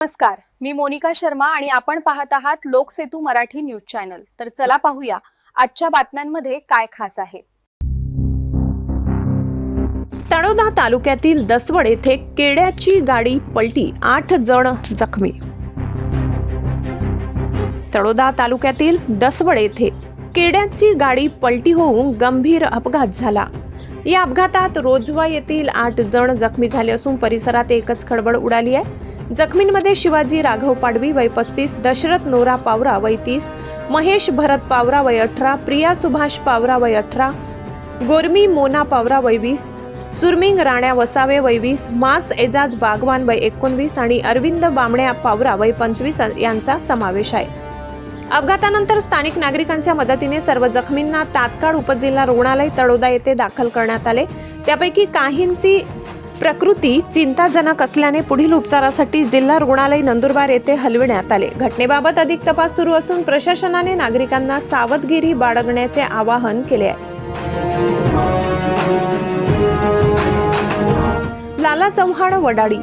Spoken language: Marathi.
नमस्कार, मी मोनिका शर्मा आणि आपण पाहत आहात लोकसेतू मराठी न्यूज चॅनल। तर चला पाहूया आजच्या बातम्यांमध्ये काय खास आहे। तळोदा तालुक्यातील दसवड येथे केड्याची गाडी पलटी, 8 जण जखमी। तळोदा तालुक्यातील दसवड येथे केड्याची गाडी पलटी होऊन गंभीर अपघात झाला। या अपघातात रोजवा येथील 8 जण जखमी झाले असून परिसरात एकच खळबळ उडाली आहे। जखमींमध्ये शिवाजी राघव पाडवी वय 35, दशरथ नोरा पावरा वय 30, महेश भरत पावरा वय 18, प्रिया सुभाष पावरा वय 18, गोरमी मोना पावरा वय 20, सुरमिंग राण्या वसावे वय 20, मास एजाज बागवान वय 19 आणि अरविंद बामण्या पावरा वय 25 यांचा समावेश आहे। अपघातानंतर स्थानिक नागरिकांच्या मदतीने सर्व जखमींना तात्काळ उपजिल्हा रुग्णालय तळोदा येथे दाखल करण्यात आले। त्यापैकी काहींची प्रकृती चिंताजनक असल्याने पुढील उपचारासाठी जिल्हा रुग्णालय नंदुरबार येथे हलविण्यात आले। घटनेबाबत अधिक तपास सुरू असून प्रशासनाने नागरिकांना सावधगिरी बाळगण्याचे आवाहन केले आहे। लाला चव्हाण वडाळी।